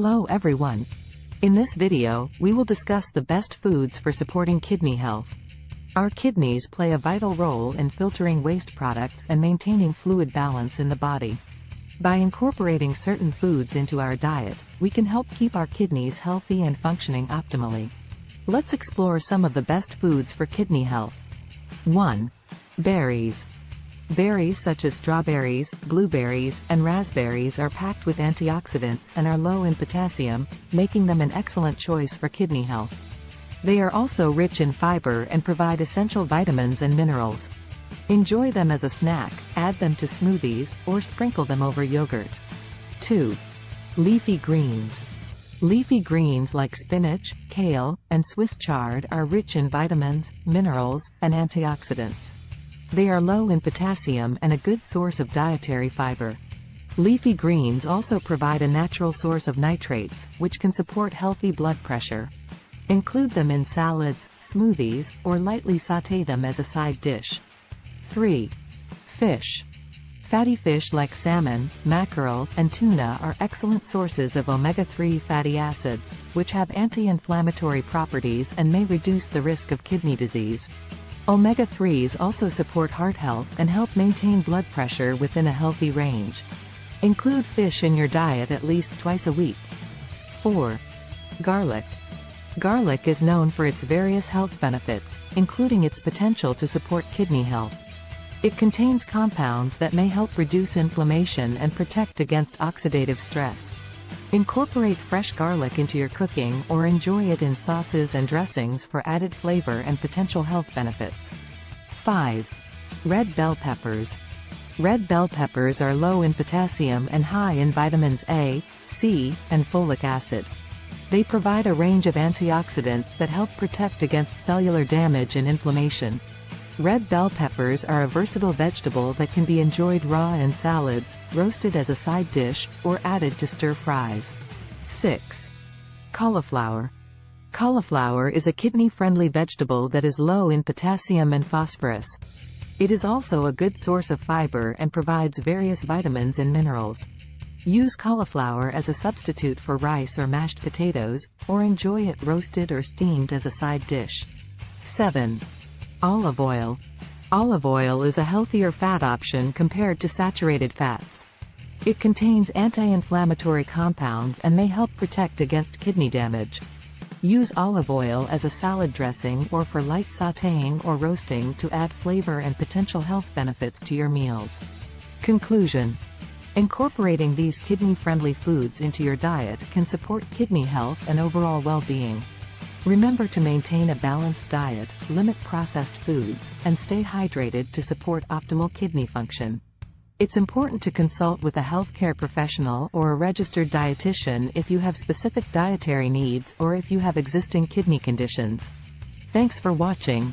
Hello everyone. In this video, we will discuss the best foods for supporting kidney health. Our kidneys play a vital role in filtering waste products and maintaining fluid balance in the body. By incorporating certain foods into our diet, we can help keep our kidneys healthy and functioning optimally. Let's explore some of the best foods for kidney health. 1. Berries. Berries such as strawberries, blueberries, and raspberries are packed with antioxidants and are low in potassium, making them an excellent choice for kidney health. They are also rich in fiber and provide essential vitamins and minerals. Enjoy them as a snack, add them to smoothies, or sprinkle them over yogurt. 2. Leafy greens. Leafy greens like spinach, kale, and Swiss chard are rich in vitamins, minerals, and antioxidants. They are low in potassium and a good source of dietary fiber. Leafy greens also provide a natural source of nitrates, which can support healthy blood pressure. Include them in salads, smoothies, or lightly sauté them as a side dish. 3. Fish. Fatty fish like salmon, mackerel, and tuna are excellent sources of omega-3 fatty acids, which have anti-inflammatory properties and may reduce the risk of kidney disease. Omega-3s also support heart health and help maintain blood pressure within a healthy range. Include fish in your diet at least twice a week. 4. Garlic. Garlic is known for its various health benefits, including its potential to support kidney health. It contains compounds that may help reduce inflammation and protect against oxidative stress. Incorporate fresh garlic into your cooking or enjoy it in sauces and dressings for added flavor and potential health benefits. 5. Red bell peppers. Red bell peppers are low in potassium and high in vitamins A, C, and folic acid. They provide a range of antioxidants that help protect against cellular damage and inflammation. Red bell peppers are a versatile vegetable that can be enjoyed raw in salads, roasted as a side dish, or added to stir-fries. 6. Cauliflower. Cauliflower is a kidney-friendly vegetable that is low in potassium and phosphorus. It is also a good source of fiber and provides various vitamins and minerals. Use cauliflower as a substitute for rice or mashed potatoes, or enjoy it roasted or steamed as a side dish. 7. Olive oil. Olive oil is a healthier fat option compared to saturated fats. It contains anti-inflammatory compounds and may help protect against kidney damage. Use olive oil as a salad dressing or for light sautéing or roasting to add flavor and potential health benefits to your meals. Conclusion. Incorporating these kidney-friendly foods into your diet can support kidney health and overall well-being. Remember to maintain a balanced diet, limit processed foods, and stay hydrated to support optimal kidney function. It's important to consult with a healthcare professional or a registered dietitian if you have specific dietary needs or if you have existing kidney conditions. Thanks for watching.